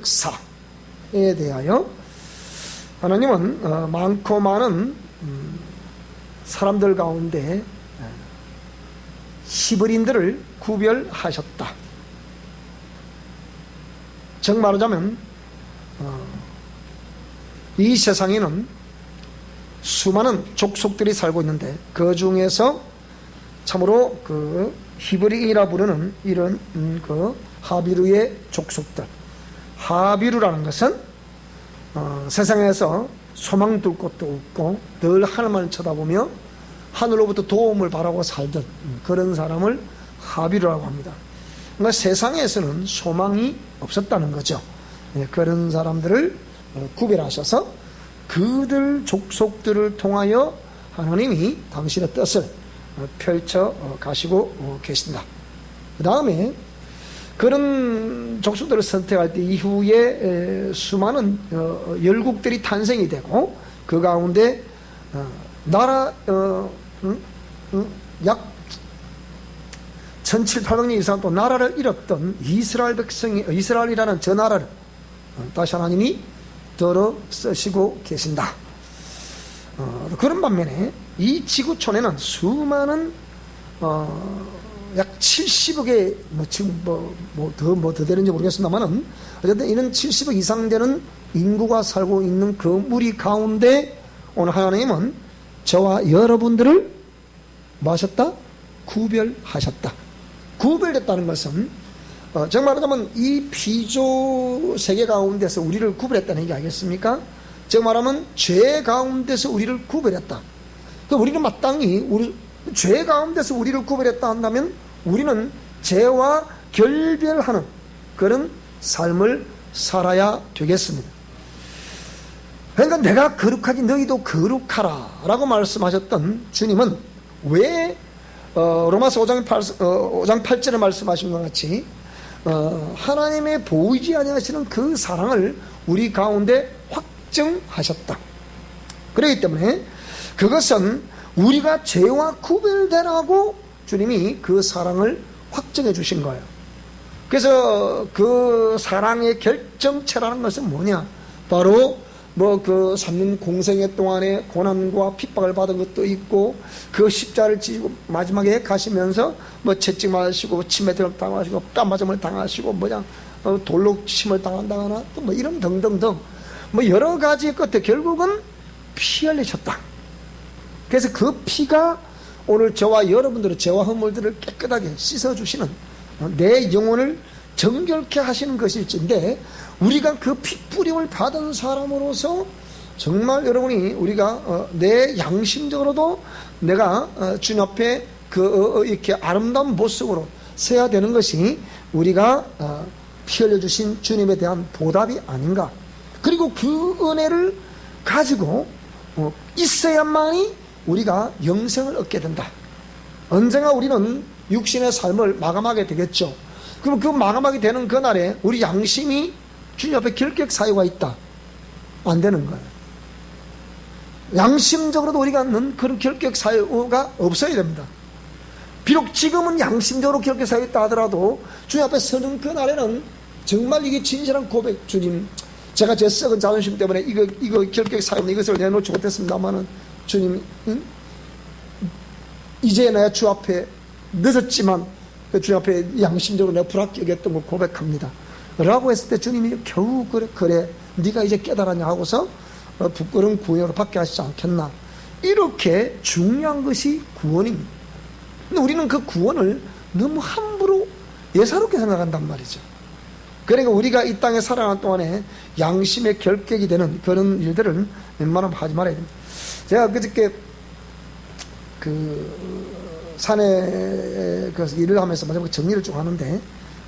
역사에 대하여 하나님은 많고 많은 사람들 가운데 히브리인들을 구별하셨다. 즉 말하자면 이 세상에는 수많은 족속들이 살고 있는데 그 중에서 참으로 그 히브리인이라 부르는 이런 그 하비루의 족속들, 하비루라는 것은 세상에서 소망 둘 곳도 없고 늘 하늘만 쳐다보며 하늘로부터 도움을 바라고 살던 그런 사람을 하비루라고 합니다. 그러니까 세상에서는 소망이 없었다는 거죠. 그런 사람들을 구별하셔서 그들 족속들을 통하여 하나님이 당신의 뜻을 펼쳐 가시고 계신다. 그 다음에 그런 족속들을 선택할 때 이후에 수많은 열국들이 탄생이 되고 그 가운데 나라 약 1700년 이상 또 나라를 잃었던 이스라엘 백성이, 이스라엘이라는 저 나라를 다시 하나님이 들어 쓰시고 계신다. 그런 반면에 이 지구촌에는 수많은 약 70억의 지금 더 되는지 모르겠습니다만은 어쨌든 이런 70억 이상 되는 인구가 살고 있는 그 무리 가운데 오늘 하나님은 저와 여러분들을 뭐 하셨다? 구별하셨다. 구별했다는 것은 정말 말하자면 이 피조 세계 가운데서 우리를 구별했다는 얘기 아니겠습니까? 즉 말하면 죄 가운데서 우리를 구별했다. 우리는 마땅히 죄 가운데서 우리를 구별했다 한다면 우리는 죄와 결별하는 그런 삶을 살아야 되겠습니다. 그러니까 내가 거룩하지 너희도 거룩하라 라고 말씀하셨던 주님은 왜 로마서 5장 8절에 말씀하신 것 같이 하나님의 보이지 아니하시는 그 사랑을 우리 가운데 확정하셨다. 그렇기 때문에 그것은 우리가 죄와 구별되라고 주님이 그 사랑을 확정해 주신 거예요. 그래서 그 사랑의 결정체라는 것은 뭐냐? 바로 그 3년 공생애 동안에 고난과 핍박을 받은 것도 있고 그 십자를 지고 마지막에 가시면서 채찍 맞으시고 침뱉음을 당하시고 뺨 맞음을 당하시고 돌로 침을 당한다거나 또 이런 등등등 여러 가지 끝에 결국은 피 흘리셨다. 그래서 그 피가 오늘 저와 여러분들의 죄와 허물들을 깨끗하게 씻어주시는 내 영혼을 정결케 하시는 것일진데 우리가 그 핏뿌림을 받은 사람으로서 정말 여러분이 우리가 내 양심적으로도 내가 주님 앞에 이렇게 아름다운 모습으로 서야 되는 것이 우리가 피 흘려주신 주님에 대한 보답이 아닌가. 그리고 그 은혜를 가지고 있어야만이 우리가 영생을 얻게 된다. 언젠가 우리는 육신의 삶을 마감하게 되겠죠. 그럼 그 마감하게 되는 그날에 우리 양심이 주님 앞에 결격 사유가 있다. 안 되는 거예요. 양심적으로도 우리가 넣는 그런 결격 사유가 없어야 됩니다. 비록 지금은 양심적으로 결격 사유 있다 하더라도 주님 앞에 서는 그날에는 정말 이게 진실한 고백. 주님, 제가 제 썩은 자존심 때문에 이거 결격 사유는 이것을 내놓지 못했습니다만은 주님, 이제 내가 주 앞에 늦었지만 주 앞에 양심적으로 내가 불합격했던 걸 고백합니다 라고 했을 때 주님이 겨우 그래 네가 이제 깨달았냐 하고서 부끄러운 구원으로 받게 하시지 않겠나. 이렇게 중요한 것이 구원입니다. 근데 우리는 그 구원을 너무 함부로 예사롭게 생각한단 말이죠. 그러니까 우리가 이 땅에 살아가는 동안에 양심의 결격이 되는 그런 일들을 웬만하면 하지 말아야 됩니다. 제가 그저께 산에 그 일을 하면서 마지막에 정리를 쭉 하는데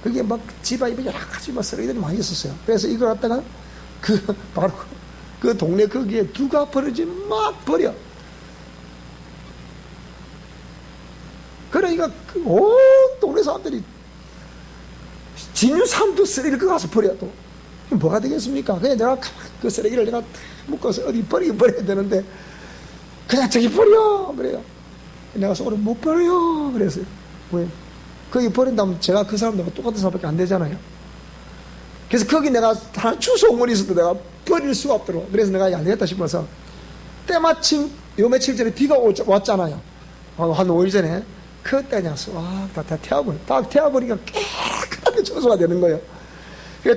그게 집안에 여러 가지 쓰레기들이 많이 있었어요. 그래서 이걸 갖다가 바로 그 동네 거기에 누가 버리지 막 버려. 그러니까 온 동네 사람들이 진유 삼두 쓰레기를 그 가서 버려. 또 뭐가 되겠습니까? 그냥 내가 그 쓰레기를 내가 묶어서 어디 버려야 되는데 그냥 저기 버려 그래요. 내가 속으로 못 버려 그랬어요. 왜? 거기 버린다면 제가 그 사람들과 똑같은 사람밖에 안 되잖아요. 그래서 거기 내가 하나 주소문이 있어도 내가 버릴 수가 없더라고. 그래서 내가 안 되겠다 싶어서 때마침 요 며칠 전에 비가 왔잖아요. 한 5일 전에. 그때 그냥 다 태워버리니까 깨끗하게 청소가 되는 거예요.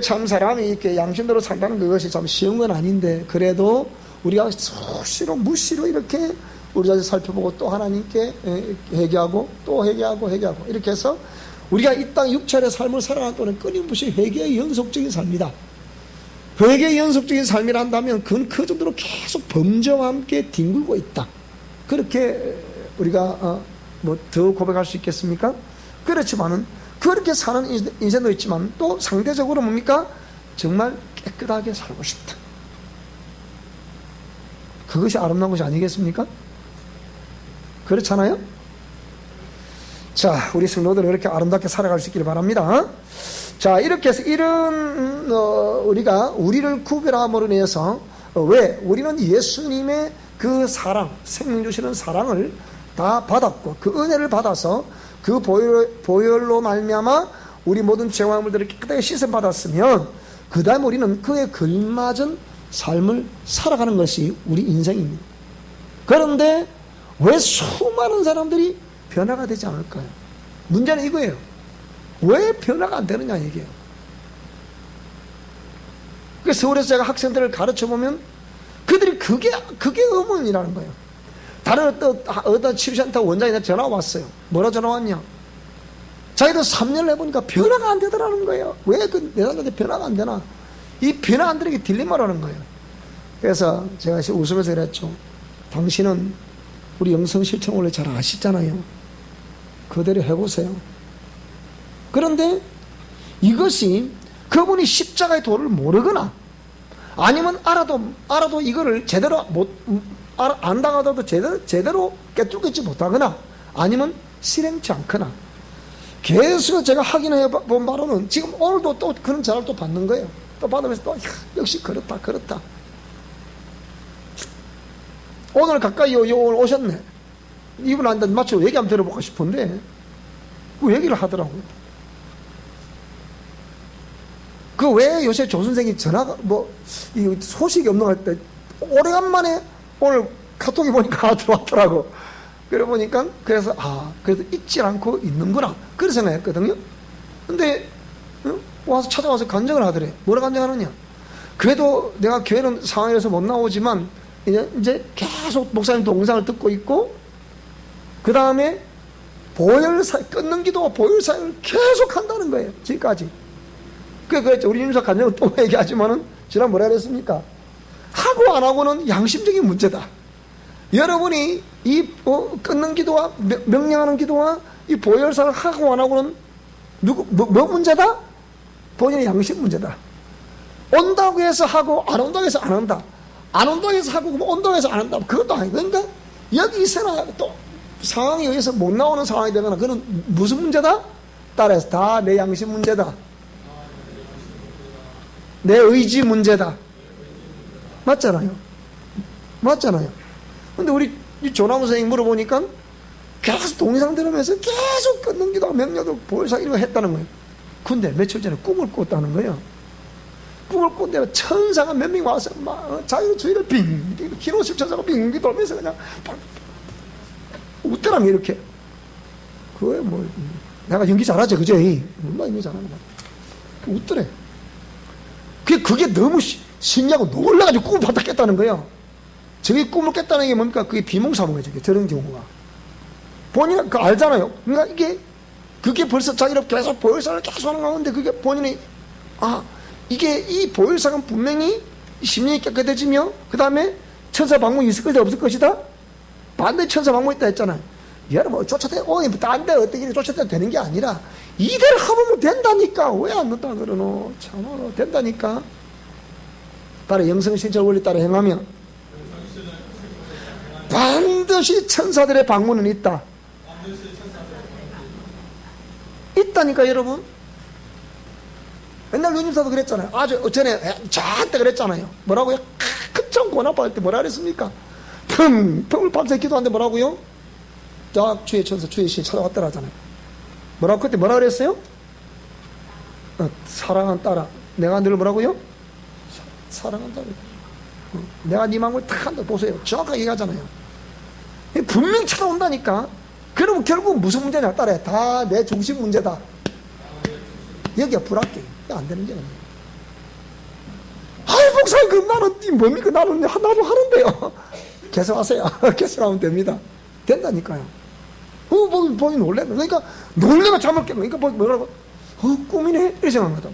참 사람이 이렇게 양심대로 산다는 그것이 참 쉬운 건 아닌데, 그래도 우리가 수시로 무시로 이렇게 우리 자신 살펴보고 또 하나님께 회개하고 또 회개하고 이렇게 해서 우리가 이 땅 육체의 삶을 살아가는 동안 끊임없이 회개의 연속적인 삶이다. 회개의 연속적인 삶이라 한다면 그건 그 정도로 계속 범죄와 함께 뒹굴고 있다. 그렇게 우리가 더 고백할 수 있겠습니까? 그렇지만은 그렇게 사는 인생도 있지만 또 상대적으로 뭡니까? 정말 깨끗하게 살고 싶다. 그것이 아름다운 것이 아니겠습니까? 그렇잖아요? 자, 우리 성도들은 그렇게 아름답게 살아갈 수 있기를 바랍니다. 자, 이렇게 해서 이런 우리가 우리를 구별함으로 인해서 왜? 우리는 예수님의 그 사랑, 생명 주시는 사랑을 다 받았고 그 은혜를 받아서 그 보혈로 말미암아 우리 모든 죄와 물들을 깨끗하게 씻음 받았으면 그 다음 우리는 그에 걸맞은 삶을 살아가는 것이 우리 인생입니다. 그런데 왜 수많은 사람들이 변화가 되지 않을까요? 문제는 이거예요. 왜 변화가 안 되느냐 이게요. 그래서 서울에서 제가 학생들을 가르쳐보면 그들이 그게 의문이라는 거예요. 다른 어떤 치료센터 원장이 전화가 왔어요. 뭐라 전화 왔냐? 자기도 3년을 해보니까 변화가 안 되더라는 거예요. 왜 그 내단한테 변화가 안 되나? 이 변화 안 되는 게 딜레마라는 거예요. 그래서 제가 웃으면서 그랬죠. 당신은 우리 영성 실천 원래 잘 아시잖아요. 그대로 해보세요. 그런데 이것이 그분이 십자가의 도를 모르거나 아니면 알아도 이거를 제대로 안다가도 제대로 깨뚫지 못하거나 아니면 실행치 않거나 계속 제가 확인해 본 바로는 지금 오늘도 또 그런 전화를 또 받는 거예요. 또 받으면서 또 역시 그렇다. 오늘 가까이 오늘 오셨네. 이분한테 마치 얘기 한번 들어보고 싶은데 그 얘기를 하더라고요. 그 왜 요새 조 선생이 전화가 이 소식이 없는 할 때 오래간만에 오늘 카톡이 보니까 들어왔더라고. 그래 보니까 그래서 그래도 잊지 않고 있는구나 그런 생각했거든요. 근데 와서 찾아와서 간증을 하더래. 뭐라 간증하느냐? 그래도 내가 교회는 상황에서 못 나오지만 이제 계속 목사님 동영상을 듣고 있고 그 다음에 끊는 기도와 보혈 사역을 계속 한다는 거예요. 지금까지. 그랬죠. 우리 임사 간증은 또 얘기하지만은 지난 뭐라 그랬습니까? 하고 안 하고는 양심적인 문제다. 여러분이 이 끊는 기도와 명령하는 기도와 이 보혈 사역을 하고 안 하고는 뭐 문제다? 본인의 양심 문제다. 온다고 해서 하고 안 온다고 해서 안 한다. 안 온다고 해서 하고 온다고 해서 안 한다. 그것도 아니고 그러니까 여기 있으나 또 상황에 의해서 못 나오는 상황이 되거나 그건 무슨 문제다? 따라서 다 내 양심 문제다. 내 의지 문제다. 맞잖아요. 근데 우리 조나무 선생님 물어보니까 계속 동영상 들으면서 계속 끊는 기도 명령도 보혈사 이런 거 했다는 거예요. 근데 며칠 전에 꿈을 꿨다는 거예요. 꿈을 꿨는데 천사가 몇 명 와서 막 자기의 주위를 빙 기노십 천사가 빙 돌면서 그냥 웃더라며 이렇게. 그거에 내가 연기 잘하죠, 그죠? 얼마나 연기 잘하는 거야. 웃더래. 그게 너무 신기하고 놀라가지고 꿈을 바닥 깼다는 거예요. 저게 꿈을 깼다는 게 뭡니까? 그게 비몽사몽이에요, 저게. 저런 경우가. 본인은 알잖아요. 그러니까 그게 벌써 자기를 계속 보혈사를 계속 하는 가운데 그게 본인이, 이게 이 보혈사는 분명히 심령이 깨끗해지며, 그 다음에 천사 방문이 있을 것이다, 없을 것이다? 반드시 천사 방문이 있다 했잖아요. 여러분, 딴 데 어떻게 쫓아대도 되는 게 아니라, 이대로 하면 된다니까. 왜 안 된다 그러노? 참으로 된다니까. 따라 영성신체 원리 따라 행하면 반드시 천사들의 방문은 있다. 있다니까 여러분. 옛날 누님사도 그랬잖아요. 아주 전에 저한테 그랬잖아요. 뭐라고요? 큰참 고나빠할 때 뭐라 그랬습니까? 펑을 밤새 기도하는데 뭐라고요? 딱 주의 천사 주의 신 찾아왔더라 하잖아요. 그때 뭐라 그랬어요? 사랑하는 딸아 내가 늘 뭐라고요? 사랑한다고. 내가 네 마음을 탁 한다. 보세요. 정확하게 얘기하잖아요. 분명히 찾아온다니까. 그러면 결국 무슨 문제냐? 따라해. 다 내 중심 문제다. 여기가 불합격. 안 되는 게 아니에요. 아이, 목사님, 그럼 나는, 뭡니까? 나도 하는데요. 개선하세요. 개선하면 됩니다. 된다니까요. 보기 놀래는. 그러니까, 놀래가 잠을 깨는. 그러니까, 뭐라고? 꿈이네? 이렇게 생각하다.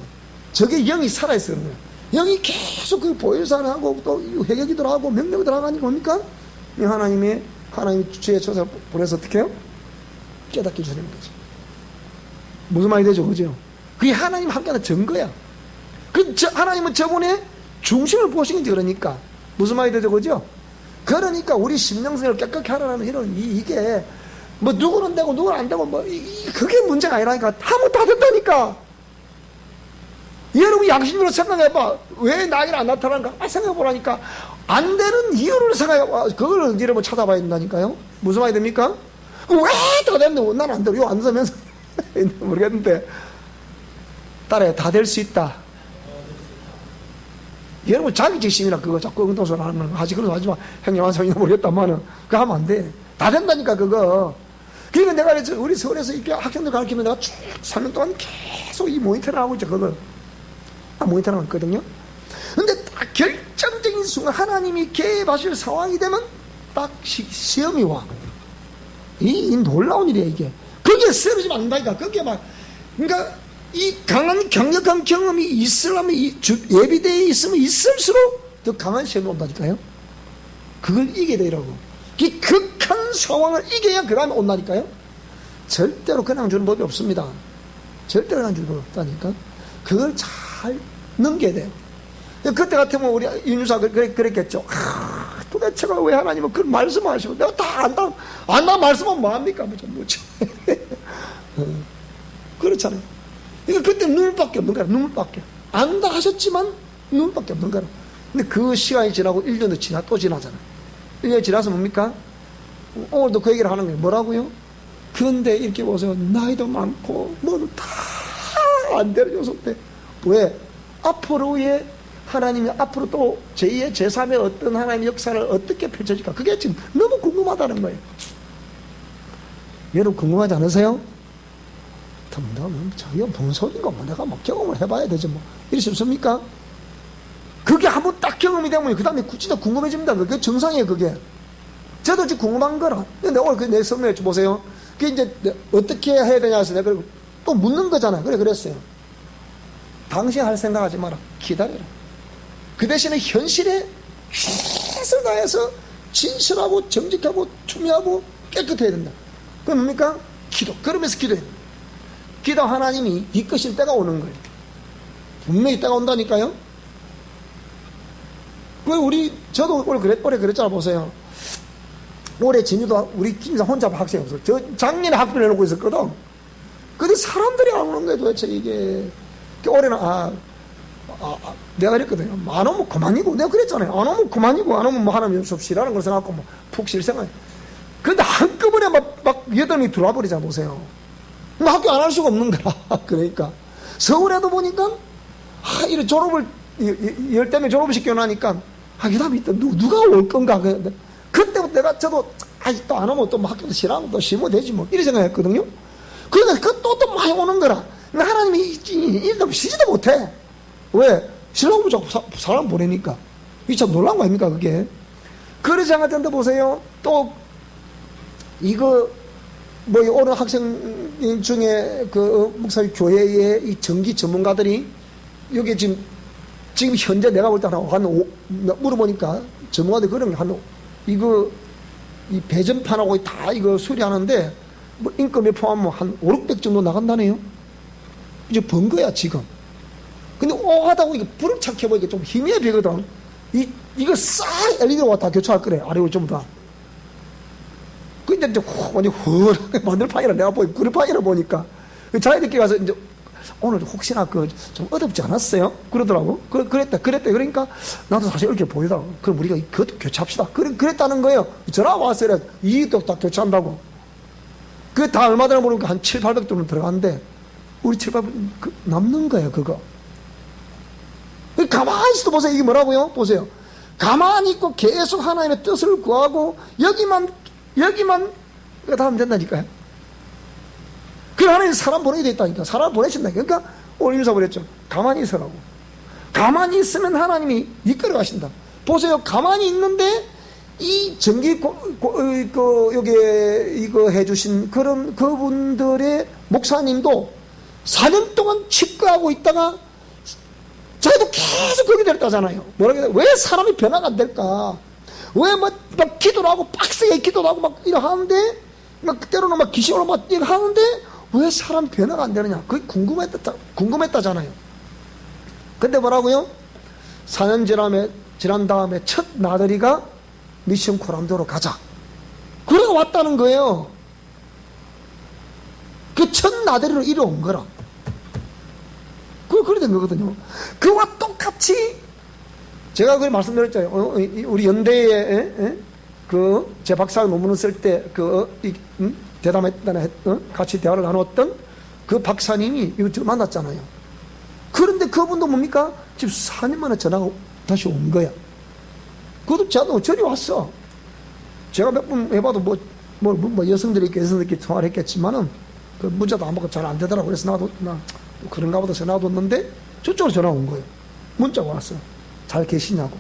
저게 영이 살아있어요. 영이 계속 그 보혈사를 하고, 또 회개기도를 하고, 명령을 하니까 뭡니까? 하나님이 주의 처사 보내서 어떻게 해요? 깨닫게 주는 거죠. 무슨 말이 되죠? 그죠? 그게 하나님 함께하는 증거야. 하나님은 저분의 중심을 보시는지 그러니까. 무슨 말이 되죠? 그죠? 그러니까 우리 심령생을 깨끗게 하라는 이게, 뭐, 누구는 되고, 누구는 안 되고, 그게 문제가 아니라니까. 하면 다 된다니까. 여러분, 양심으로 생각해봐. 왜 나에게는 안 나타나는가? 생각해보라니까. 안 되는 이유를 생각해봐. 그걸 여러분 찾아봐야 된다니까요. 무슨 말이 됩니까? 왜 다 됐는데, 나는 안 돼. 이거 안 되면서. 모르겠는데. 따라해. 다 될 수 있다. 여러분, 자기지심이라 그거 자꾸 응동소리 하는 거 하지. 그러지 하지 마. 형님, 완성이나 모르겠다마는. 그거 하면 안 돼. 다 된다니까, 그거. 그러니까 내가 우리 서울에서 이렇게 학생들 가르치면 내가 쭉 3년 동안 계속 이 모니터를 하고 있죠, 그걸. 모니터를 하고 있거든요. 근데 딱 결정적인 순간 하나님이 개입하실 상황이 되면 딱 시험이 와. 이 놀라운 일이야, 이게. 거기에 쓰러지면 안 된다니까. 거기에 막, 그러니까 이 강한, 강력한 경험이 있으려면, 예비대에 있으면 있을수록 더 강한 시험이 온다니까요. 그걸 이겨야 되라고. 이 극한 상황을 이겨야 그 다음에 온다니까요. 절대로 그냥 주는 법이 없습니다. 절대로 그냥 주는 법이 없다니까. 그걸 잘 넘겨야 돼요. 그때 같으면 우리 윤유사가 그랬겠죠. 도대체가 왜 하나님은 그런 말씀을 하시고, 내가 다 안다 말씀은 뭐합니까? 뭐죠. 그렇잖아요. 그러니까 그때 눈물밖에 없는 거야, 눈물밖에. 안다 하셨지만 눈물밖에 없는 거야. 근데 그 시간이 지나고 1년도 또 지나잖아요. 1년이 지나서 뭡니까? 오늘도 그 얘기를 하는 거예요. 뭐라고요? 그런데 이렇게 보세요. 나이도 많고, 뭐도 다 안 되어줘서 때. 왜? 앞으로의 하나님이 앞으로 또 제2의 제3의 어떤 하나님의 역사를 어떻게 펼쳐질까? 그게 지금 너무 궁금하다는 거예요. 여러분 궁금하지 않으세요? 저희가 무슨 소리인가? 뭐 내가 막 경험을 해봐야 되지 뭐. 이러십니까? 그게 한번 딱 경험이 되면 그 다음에 진짜 궁금해집니다. 그게 정상이에요, 그게. 저도 지금 궁금한 거라. 근데 오늘 내 설명해 보세요. 그게 이제 어떻게 해야 되냐 해서 내가 또 묻는 거잖아. 그랬어요. 당신 할 생각하지 마라. 기다려라. 그 대신에 현실에 최선을 다해서 진실하고 정직하고 투명하고 깨끗해야 된다. 그건 뭡니까? 기도. 그러면서 기도해. 기도 하나님이 이끄실 때가 오는 거예요. 분명히 때가 온다니까요. 저도 올해 그랬잖아, 보세요. 올해 진유도 우리 김사 혼자 학생이 없어. 저 작년에 학비를 내놓고 있었거든. 근데 사람들이 안 오는 거예요, 도대체 이게. 올해는, 내가 그랬거든요. 안 오면 그만이고. 내가 그랬잖아요. 안 오면 그만이고, 안 오면 뭐 하나님 수업 쉬라는 걸 생각하고 뭐 푹 쉴 생각. 근데 한꺼번에 막 8명이 들어와 버리자, 보세요. 학교 안 할 수가 없는 거라. 그러니까. 서울에도 보니까, 이런 졸업을, 10대명 졸업을 시켜놓으니까, 그 다음에 누가 올 건가. 그때부터 저도, 또 안 오면 또 뭐 학교도 싫어하면 또 쉬면 되지 뭐. 이런 생각 했거든요. 그러니까 또 많이 오는 거라. 하나님이 일도 쉬지도 못해. 왜? 쉬려고 자꾸 사람 보내니까. 이게 참 놀라운 거 아닙니까, 그게? 그러지 않을 텐데 보세요. 또, 오늘 학생 중에 목사님 교회의 이 전기 전문가들이 여기 지금 현재 내가 볼 때 물어보니까 전문가들이 그러면 이 배전판하고 다 수리하는데 뭐 인건비 포함하면 한 5, 600 정도 나간다네요. 이제 번 거야, 지금. 근데 하다 보니까 불을 착 켜보니까 좀 힘이 되거든. 이거 싹 LED로 다 교체할 거래, 아래로 전부 다. 근데 이제 완전 만들판이라 내가 그릇판이라 보니까. 자기들끼리 가서 이제 오늘 혹시나 좀 어렵지 않았어요? 그러더라고. 그랬다. 그러니까 나도 사실 이렇게 보이더라고. 그럼 우리가 그것도 교체합시다. 그랬다는 거예요. 전화 왔어요. 이것도 다 교체한다고. 그게 다 얼마 전에 보니까 한 700, 800 정도 들어가는데, 우리 700 남는 거예요, 그거. 가만히 있어도 보세요. 이게 뭐라고요? 보세요. 가만히 있고 계속 하나님의 뜻을 구하고 여기만 다 하면 된다니까요. 그 하나님 사람 보내게 됐다니까. 사람 보내신다니까. 그러니까 오늘 인사 보냈죠. 가만히 있으라고. 가만히 있으면 하나님이 이끌어 가신다. 보세요. 가만히 있는데 이 전기 여기 이거 해주신 그런 그분들의 목사님도 4년 동안 치과하고 있다가 자기도 계속 거기 데렸다잖아요. 뭐라고 해야 돼? 왜 사람이 변화가 안 될까? 왜 막 기도를 하고 빡세게 기도를 하고 막 이러 하는데 막 때로는 막 기시로 막 이러 하는데 왜 사람 변화가 안 되느냐? 그게 궁금했다잖아요. 근데 뭐라고요? 4년 지난 다음에 첫 나들이가 미션 코람도로 가자. 그래가 왔다는 거예요. 그 첫 나들이로 이뤄온 거라. 그래 된 거거든요. 그와 똑같이 제가 그걸 말씀드렸잖아요. 우리 연대에 제 박사 논문을 쓸 때 대담했다나 같이 대화를 나눴던 그 박사님이 이거 만났잖아요. 그런데 그분도 뭡니까? 지금 4년 만에 전화가 다시 온 거야. 그것도 저도 저리 왔어. 제가 몇 번 해봐도 뭐 여성들끼리 통화를 했겠지만은 그 문자도 안 받고 잘 안 되더라고. 그래서 나도 그런가 보다 전화 뒀는데 저쪽으로 전화 온 거예요. 문자가 왔어. 잘 계시냐고.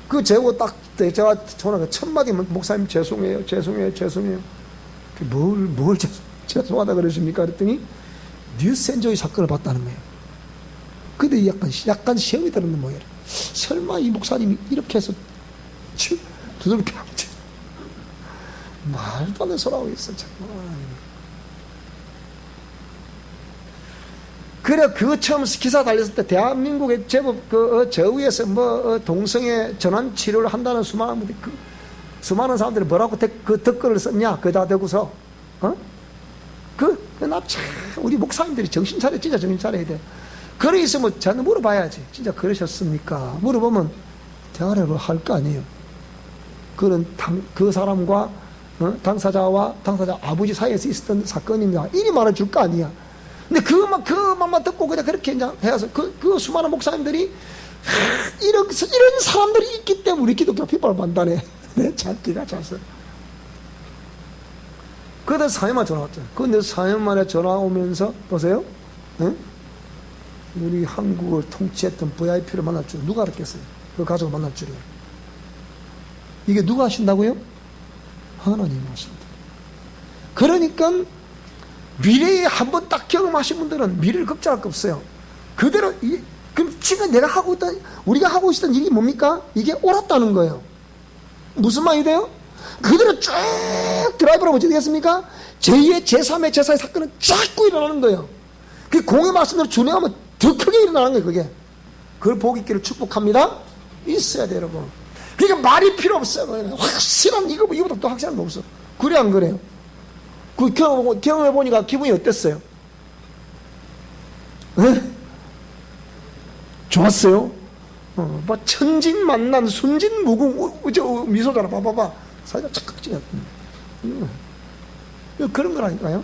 그 제고 딱 제가 전화가 첫 마디 목사님 죄송해요. 뭘 죄송하다 그러십니까? 그랬더니 뉴스엔조이 사건을 봤다는 거예요. 근데 약간 시험이 들었는 모양이에요. 설마 이 목사님이 이렇게 해서 두들겨 맞지? 말도 안 되는 소리 하고 있어 정말. 그래 그 처음 기사 달렸을 때 대한민국의 제법 저 위에서 동성애 전환 치료를 한다는 수많은 분들이 수많은 사람들이 뭐라고 그 댓글을 썼냐? 그다 대고서 우리 목사님들이 정신 차려 진짜 정신 차려야 돼. 그래 있으면 저한테 물어봐야지. 진짜 그러셨습니까? 물어보면 대화를 할 거 아니에요. 그 사람과 당사자와 당사자 아버지 사이에서 있었던 사건입니다. 이리 말해줄 거 아니야. 근데 그 말만 듣고 그냥 그렇게 해서 그 수많은 목사님들이 이런 사람들이 있기 때문에 우리 기독교 비판을 판단해. 내 잔기가 잤어. 그러다 4년 만에 전화 왔잖아. 근데 4년 만에 전화 오면서 보세요. 우리 한국을 통치했던 VIP를 만날 줄 누가 알았겠어요? 그 가족을 만날 줄이요. 이게 누가 하신다고요? 하나님이 하신다. 그러니까 미래에 한번 딱 경험하신 분들은 미래를 걱정할 거 없어요. 그대로 그럼 지금 우리가 하고 있었던 일이 뭡니까? 이게 옳았다는 거예요. 무슨 말이 돼요? 그대로 쭉 드라이브를 어떻게 되겠습니까? 제2의 제3의 제4의 사건은 자꾸 일어나는 거예요. 그 공의 말씀대로 준행하면 더 크게 일어나는 거예요. 그게 그걸 보기 있기를 축복합니다. 있어야 돼요 여러분. 그러니까 말이 필요 없어요. 확실한 이거보다 또 확실한 거 없어. 그래 안 그래요? 그 경험해보니까 기분이 어땠어요? 좋았어요? 천진만난 순진무궁 미소잖아. 봐봐 사이가 착각 찌냐. 그런 거라니까요.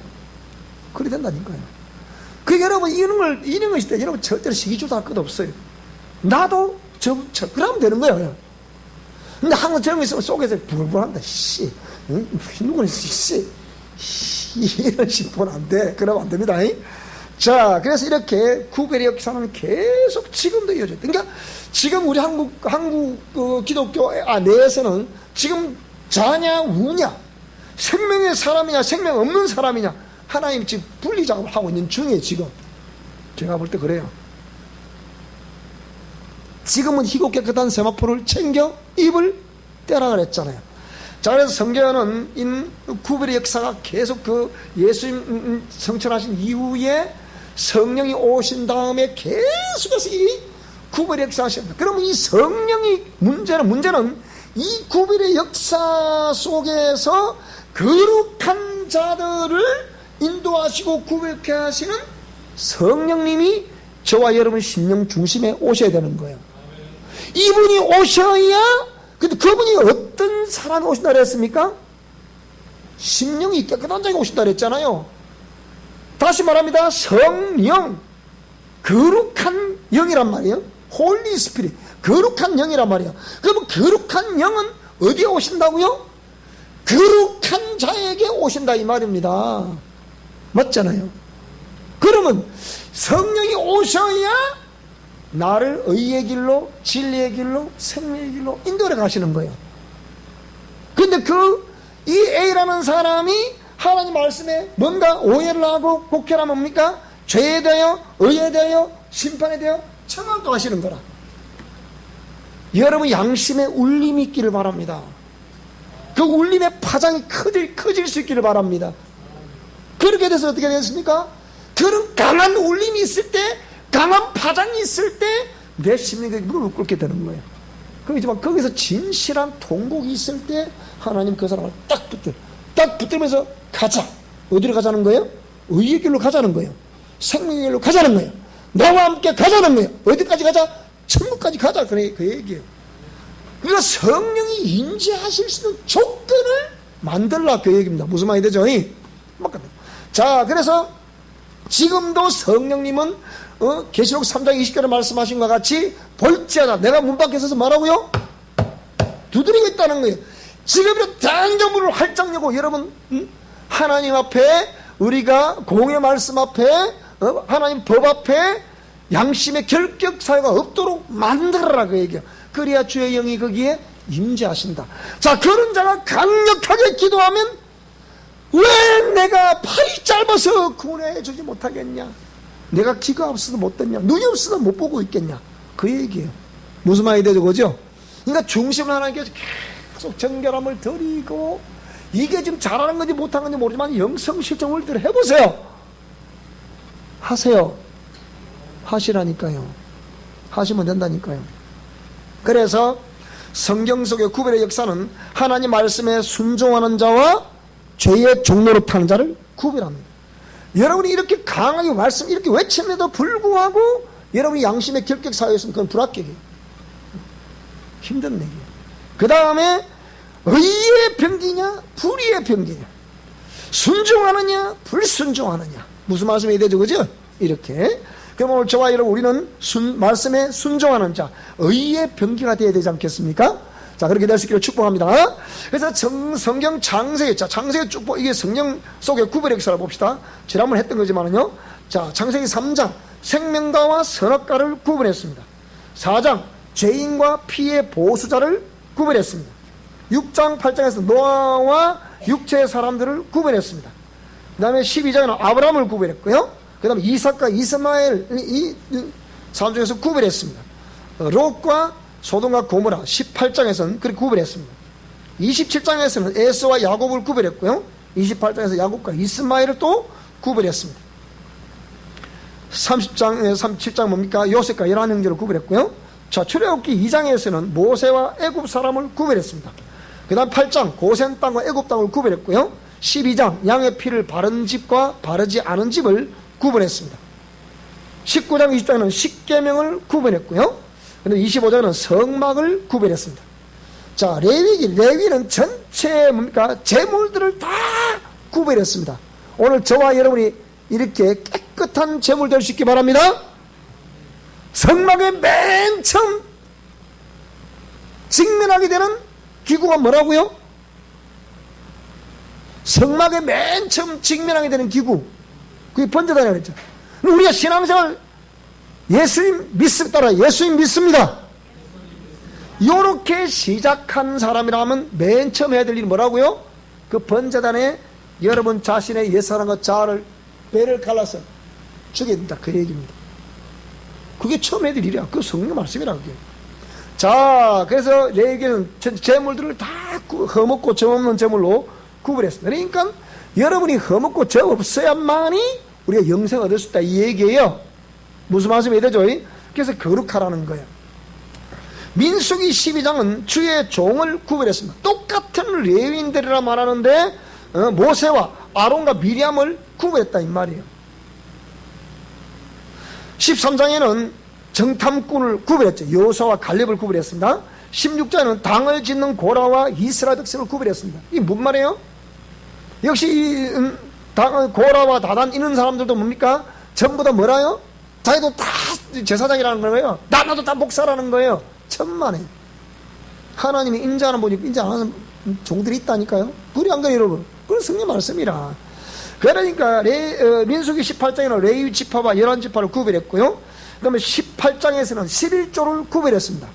그래 된다니까요. 그게 여러분 이런 것일 때 여러분 절대로 시기조도 할 것도 없어요. 나도 그러면 되는 거예요. 근데 항상 저런 거 있으면 속에서 불불한다. 누구는 이런 식으로 보면 안 돼. 그러면 안 됩니다. 자, 그래서 이렇게 구별의 역사는 계속 지금도 이어져요. 그러니까 지금 우리 한국 기독교 내에서는 지금 자냐 우냐, 생명의 사람이냐 생명 없는 사람이냐 하나님 지금 분리 작업을 하고 있는 중에 지금 제가 볼 때 그래요. 지금은 희고 깨끗한 세마포를 챙겨 입을 떼라 그랬잖아요. 자, 그래서 성경은 구별의 역사가 계속 예수님 성천하신 이후에 성령이 오신 다음에 계속해서 이 구별의 역사가 시작합니다. 그러면 이 성령이 문제는 이 구별의 역사 속에서 거룩한 자들을 인도하시고 구별케 하시는 성령님이 저와 여러분 심령 중심에 오셔야 되는 거예요. 이분이 오셔야. 근데 그분이 어떤 사람이 오신다 그랬습니까? 심령이 깨끗한 자가 오신다 그랬잖아요. 다시 말합니다. 성령, 거룩한 영이란 말이에요. 홀리 스피릿, 거룩한 영이란 말이야. 그러면 거룩한 영은 어디에 오신다고요? 거룩한 자에게 오신다 이 말입니다. 맞잖아요. 그러면 성령이 오셔야 나를 의의 길로, 진리의 길로, 생명의 길로 인도해 가시는 거예요. 근데 이 A라는 사람이 하나님 말씀에 뭔가 오해를 하고 곡해를 하면 뭡니까? 죄에 대하여, 의에 대하여, 심판에 대하여 청함도 하시는 거라. 여러분 양심의 울림이 있기를 바랍니다. 그 울림의 파장이 커질 수 있기를 바랍니다. 그렇게 돼서 어떻게 됐습니까? 그런 강한 울림이 있을 때, 강한 파장이 있을 때 내 심리가 무릎을 꿇게 되는 거예요. 그렇지만 거기서 진실한 통곡이 있을 때 하나님 그 사람을 딱 붙들면서 가자. 어디로 가자는 거예요? 의의 길로 가자는 거예요. 생명의 길로 가자는 거예요. 나와 함께 가자는 거예요. 어디까지 가자? 천국까지 가자. 그 얘기예요. 그러니까 성령이 인지하실 수 있는 조건을 만들라 그 얘기입니다. 무슨 말이 되죠? 자, 그래서 지금도 성령님은 계시록 3장 20절에 말씀하신 것과 같이 볼지어다. 내가 문 밖에 서서 뭐라고요? 두드리고 있다는 거예요. 지금도 당장 문을 활짝 열고 여러분 하나님 앞에 우리가 공의 말씀 앞에 하나님 법 앞에 양심의 결격 사유가 없도록 만들어라 그 얘기야. 그래야 주의 영이 거기에 임재하신다. 자, 그런 자가 강력하게 기도하면 왜 내가 팔이 짧아서 구원해 주지 못하겠냐? 내가 귀가 없어서 못 듣냐? 눈이 없어서 못 보고 있겠냐? 그 얘기예요. 무슨 말이 되죠? 그죠? 그러니까 중심을 하나님께서 계속 정결함을 드리고 이게 지금 잘하는 건지 못하는 건지 모르지만 영성실정을 해보세요. 하세요. 하시라니까요. 하시면 된다니까요. 그래서 성경 속의 구별의 역사는 하나님 말씀에 순종하는 자와 죄의 종로로 타는 자를 구별합니다. 여러분이 이렇게 강하게 말씀 이렇게 외침에도 불구하고 여러분이 양심의 결격 사유였으면 그건 불합격이에요. 힘든 얘기예요. 그 다음에 의의 병기냐 불의의 병기냐, 순종하느냐 불순종하느냐, 무슨 말씀이 되죠? 그죠? 이렇게. 그럼 오늘 저와 여러분 우리는 말씀에 순종하는 자, 의의 병기가 되어야 되지 않겠습니까? 자, 그렇게 될 수 있기를 축복합니다. 그래서 성경 창세기, 자, 창세기 축복, 이게 성경 속의 구별의 역사를 봅시다. 지난번에 했던 거지만은요. 자, 창세기 3장, 생명과와 선악과를 구분했습니다. 4장, 죄인과 피의 보수자를 구별했습니다. 6장, 8장에서 노아와 육체의 사람들을 구별했습니다. 그 다음에 12장에는 아브라함을 구별했고요. 그 다음에 이삭과 이스마엘, 이 사람 중에서 구별했습니다. 롯과 소돔과 고모라 18장에서는 그렇게 구별했습니다. 27장에서는 에서와 야곱을 구별했고요. 28장에서 야곱과 이스마엘을 또 구별했습니다. 37장 뭡니까? 요셉과 열한 형제를 구별했고요. 자, 출애굽기 2장에서는 모세와 애굽 사람을 구별했습니다. 그 다음 8장 고센 땅과 애굽 땅을 구별했고요. 12장 양의 피를 바른 집과 바르지 않은 집을 구별했습니다. 19장 20장에는 십계명을 구별했고요. 근데 25장은 성막을 구별했습니다. 자, 레위는 전체 뭡니까? 제물들을 다 구별했습니다. 오늘 저와 여러분이 이렇게 깨끗한 제물 될 수 있기 바랍니다. 성막의 맨 처음 직면하게 되는 기구가 뭐라고요? 성막의 맨 처음 직면하게 되는 기구, 그게 번제단이라고 했죠. 우리가 신앙생활 예수님 믿습니다. 요렇게 시작한 사람이라면 맨 처음 해야 될 일이 뭐라고요? 그 번제단에 여러분 자신의 옛사람과 자아를 배를 갈라서 죽여야 된다, 그 얘기입니다. 그게 처음 해야 될 일이야. 그 성령 말씀이라고. 자, 그래서 레위기는 제물들을 다 흠없고 점 없는 제물로 구분했습니다. 그러니까 여러분이 흠없고 점 없어야만이 우리가 영생을 얻을 수 있다, 이 얘기예요. 무슨 말씀이 되죠? 그래서 거룩하라는 거예요. 민수기 12장은 주의 종을 구별했습니다. 똑같은 레위인들이라 말하는데 모세와 아론과 미리암을 구별했다 이 말이에요. 13장에는 정탐꾼을 구별했죠. 여호수아와 갈렙을 구별했습니다. 16장에는 당을 짓는 고라와 이스라엘 백성을 구별했습니다. 이게 무슨 말이에요? 역시 고라와 다단 이런 사람들도 뭡니까? 전부 다 뭐라요? 자기도 다 제사장이라는 거예요. 나도 다 목사라는 거예요. 천만에. 하나님이 인자하는 분이 인자 안 하는 종들이 있다니까요. 그리 안 그래요, 여러분? 그건 성경 말씀이라. 그러니까 민수기 18장에는 레위 지파와 11지파를 구별했고요. 그 다음에 18장에서는 11조를 구별했습니다.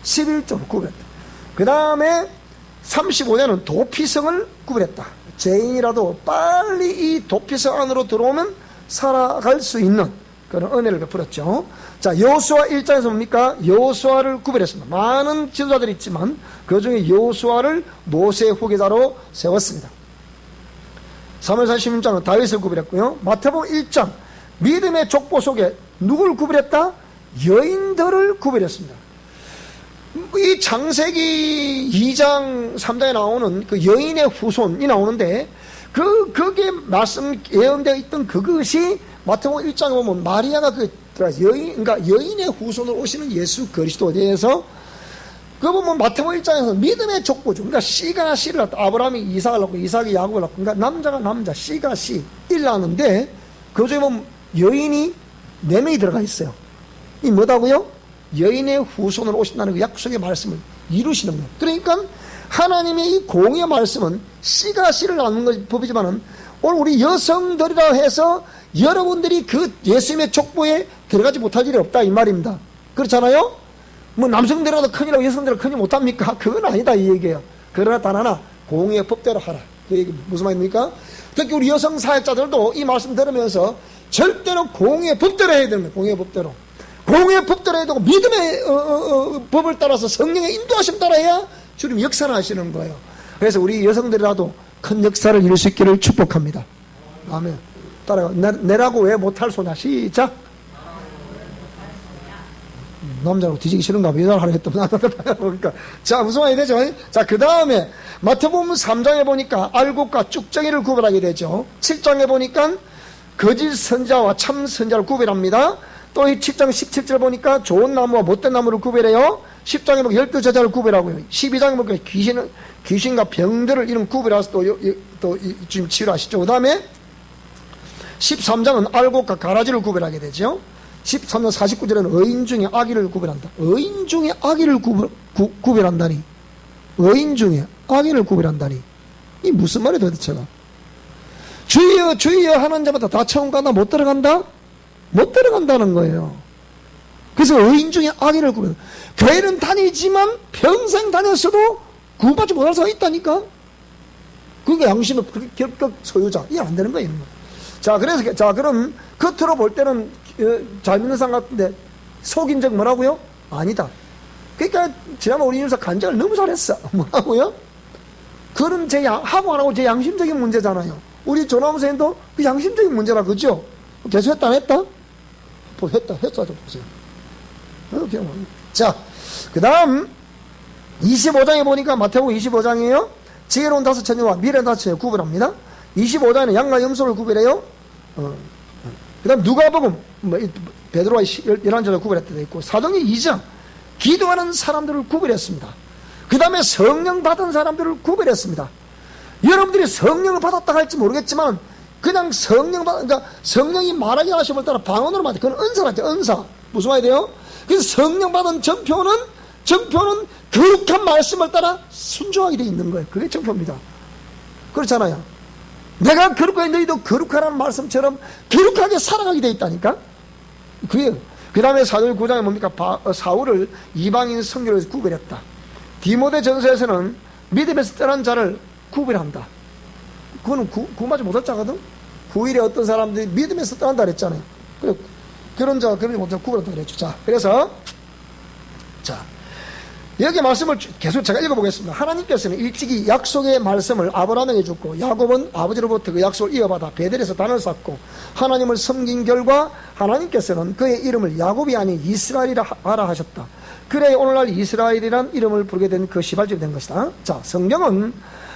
11조를 구별했다. 그 다음에 35년은 도피성을 구별했다. 죄인이라도 빨리 이 도피성 안으로 들어오면 살아갈 수 있는 그런 은혜를 베풀었죠. 자, 여호수아 1장에서 뭡니까? 여호수아를 구별했습니다. 많은 지도자들이 있지만 그 중에 여호수아를 모세의 후계자로 세웠습니다. 사무엘상 16장은 다윗을 구별했고요. 마태복음 1장 믿음의 족보 속에 누굴 구별했다? 여인들을 구별했습니다. 이 창세기 2장 3장에 나오는 그 여인의 후손이 나오는데 거기에 말씀 예언되어 있던 그것이 마태복음 1장에 보면 마리아가 그러니까 여인의 후손으로 오시는 예수 그리스도에 대해서 그 보면 마태복음 1장에서 믿음의 족보죠. 그러니까 씨가 씨를 낳았다. 아브라함이 이삭을 낳고 이삭이 야곱을 낳고 그러니까 남자가 남자, 씨가 씨, 일 낳았는데 그 중에 보면 여인이 4명이 들어가 있어요. 이 뭐다고요? 여인의 후손으로 오신다는 그 약속의 말씀을 이루시는 거예요. 그러니까 하나님의 이 공의의 말씀은 씨가 씨를 낳는 법이지만은 오늘 우리 여성들이라 해서 여러분들이 그 예수님의 족보에 들어가지 못할 일이 없다 이 말입니다. 그렇잖아요? 뭐 남성들이라도 큰일하고 여성들은 큰일 못합니까? 그건 아니다 이 얘기예요. 그러나 단 하나 공의의 법대로 하라. 그 얘기 무슨 말입니까? 특히 우리 여성 사역자들도 이 말씀 들으면서 절대로 공의의 법대로 해야 됩니다. 공의의 법대로. 공의의 법대로 해야 되고 믿음의 법을 따라서 성령의 인도하심 따라 해야 주님 역사를 하시는 거예요. 그래서 우리 여성들이라도 큰 역사를 이룰 수 있기를 축복합니다. 아멘. 따라가. 내라고 왜 못할 소냐. 시작. 남자로 뒤지기 싫은가 봐. 여자를 하려 했더니 그러니까 자 무슨 말이 되죠? 자 그 다음에 마태복음 3장에 보니까 알곡과 쭉정이를 구별하게 되죠. 7장에 보니까 거짓 선자와 참 선자를 구별합니다. 또 이 7장 17절 보니까 좋은 나무와 못된 나무를 구별해요. 10장에 보니까 12제자를 구별하고요. 12장에 보니까 귀신과 병들을 이런 구별해서 또 지금 치유하시죠. 그 다음에 13장은 알곡과 가라지를 구별하게 되죠. 13장 49절에는 의인 중에 악의를 구별한다. 의인 중에 악의를 구별한다니. 의인 중에 악의를 구별한다니. 이 무슨 말이야 도대체가. 주여 주여 하는 자마다 다 처음 간다 못 들어간다? 못 들어간다는 거예요. 그래서 의인 중에 악의를 구별한다. 교회는 다니지만 평생 다녔어도 구원받지 못할 사람이 있다니까. 그게 양심의 결격 소유자. 이게 안 되는 거예요. 자, 그래서, 자, 그럼, 겉으로 볼 때는, 잘 믿는 사람 같은데, 속인 적 뭐라고요? 아니다. 그러니까, 지난번 우리 윤사 간증을 너무 잘했어. 뭐라고요? 그런 하고 안 하고 제 양심적인 문제잖아요. 우리 조나무 선생님도 그 양심적인 문제라, 그죠? 계속 했다, 안 했다? 했어, 좀 보세요. 자, 그 다음, 25장에 보니까, 마태복음 25장이에요. 지혜로운 5처녀와 미련한 5처녀 구분합니다. 25장에는 양과 염소를 구별해요. 그 다음 누가복음 베드로와 11제자를 구별했다 되어 있고 사도행전 2장 기도하는 사람들을 구별했습니다. 그 다음에 성령 받은 사람들을 구별했습니다. 여러분들이 성령을 받았다 할지 모르겠지만 그냥 그러니까 성령이 말하게 하심을 따라 방언으로 말해. 그건 은사라죠. 은사. 무슨 말이 돼요? 그래서 성령 받은 정표는 거룩한 말씀을 따라 순종하게 되어 있는 거예요. 그게 정표입니다. 그렇잖아요. 내가 거룩하게 너희도 거룩하라는 말씀처럼 거룩하게 살아가게 되어 있다니까. 그래요. 그 다음에 사도행 9장에 뭡니까? 사울을 이방인 선교로 구별했다. 디모데 전서에서는 믿음에서 떠난 자를 구별한다. 그거는 구원받지 못할 자거든. 9일에 어떤 사람들이 믿음에서 떠난다 그랬잖아요. 그래, 그런 자가 그러지 못할 구별한다 그랬죠. 자, 그래서 자 여기 말씀을 계속 제가 읽어보겠습니다. 하나님께서는 일찍이 약속의 말씀을 아브라함에게 주고 야곱은 아버지로부터 그 약속을 이어받아 베델에서 단을 쌓고 하나님을 섬긴 결과 하나님께서는 그의 이름을 야곱이 아닌 이스라엘이라 하라 하셨다. 그래 오늘날 이스라엘이란 이름을 부르게 된 그 시발점이 된 것이다. 자, 성경은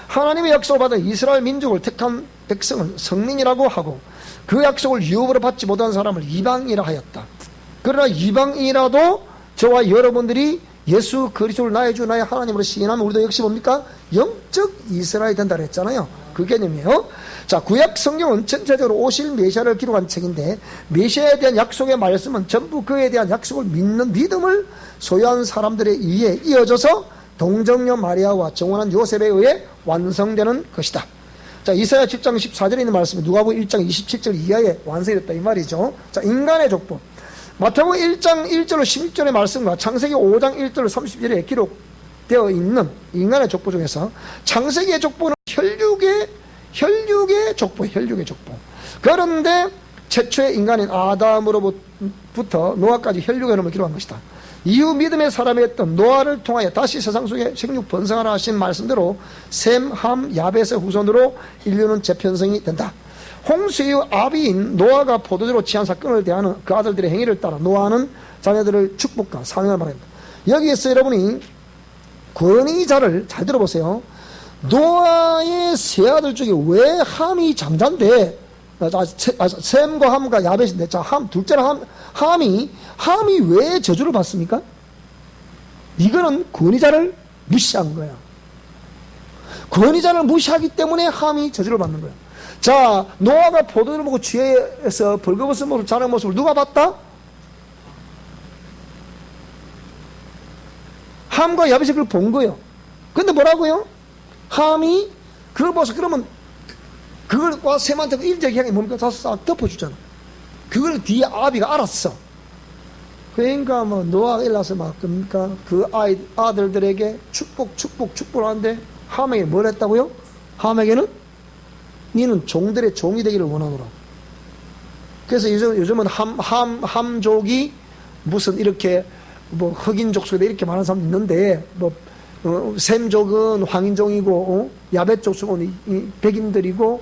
하나님의 약속을 받은 이스라엘 민족을 택한 백성을 성민이라고 하고 그 약속을 유업으로 받지 못한 사람을 이방인이라 하였다. 그러나 이방인이라도 저와 여러분들이 예수 그리스도를 나의 주 나의 하나님으로 시인하면 우리도 역시 뭡니까? 영적 이스라엘이 된다 그랬잖아요. 그 개념이에요. 자, 구약 성경은 전체적으로 오실 메시아를 기록한 책인데, 메시아에 대한 약속의 말씀은 전부 그에 대한 약속을 믿는 믿음을 소유한 사람들에 의해 이어져서 동정녀 마리아와 정원한 요셉에 의해 완성되는 것이다. 자, 이사야 7장 14절에 있는 말씀이 누가복음 1장 27절 이하에 완성이 됐다 이 말이죠. 자, 인간의 족보. 마태복음 1장 1절로 16절의 말씀과 창세기 5장 1절로 30절에 기록되어 있는 인간의 족보 중에서 창세기의 족보는 혈육의 족보. 그런데 최초의 인간인 아담으로부터 노아까지 혈육의 이름을 기록한 것이다. 이후 믿음의 사람이었던 노아를 통하여 다시 세상 속에 생육 번성하라 하신 말씀대로 셈, 함, 야벳의 후손으로 인류는 재편성이 된다. 홍수 이후 아비인 노아가 포도주로 취한 사건을 대하는 그 아들들의 행위를 따라 노아는 자녀들을 축복과 상응을 말합니다. 여기에서 여러분이 권위자를 잘 들어보세요. 노아의 세 아들 중에 왜 함이 장자인데, 셈과 함과 야벳인데, 자, 둘째는 함이 왜 저주를 받습니까? 이거는 권위자를 무시한 거야. 권위자를 무시하기 때문에 함이 저주를 받는 거야. 자, 노아가 포도주를 먹고 취해서 벌거벗은 모습을 자는 모습을 누가 봤다? 함과 야벳이 그걸 본 거예요. 근데 뭐라고요? 함이 그걸 봐서 그러면 그걸과 셈한테 일적인 향이 뭡니까? 다 싹 덮어주잖아. 그걸 뒤에 아비가 알았어. 그러니까 뭐 노아가 일어나서 막 그러니까 그 아들들에게 축복을 하는데 함에게 뭘 했다고요? 함에게는 니는 종들의 종이 되기를 원하노라. 그래서 요즘은 함족이 무슨 이렇게 뭐 흑인족 속에 이렇게 많은 사람도 있는데, 뭐 셈족은 황인종이고, 야벳족 속은 백인들이고,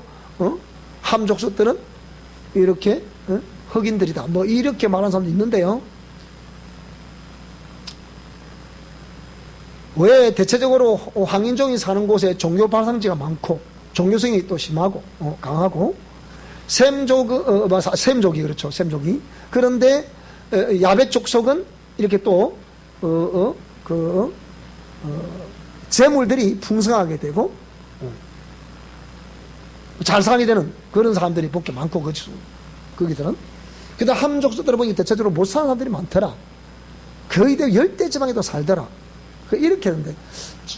함족 속들은 이렇게 흑인들이다. 뭐 이렇게 말하는 사람도 있는데요. 왜 대체적으로 황인종이 사는 곳에 종교 발상지가 많고 종교성이 또 심하고 강하고, 셈족이 그렇죠. 셈족이. 그런데 야벳 족속은 이렇게 또 재물들이 풍성하게 되고 잘 살게 되는 그런 사람들이 복게 많고, 거기들은. 근데 함족속들을 보니 대체적으로 못 사는 사람들이 많더라. 거의 대 열대 지방에도 살더라. 이렇게 하는데,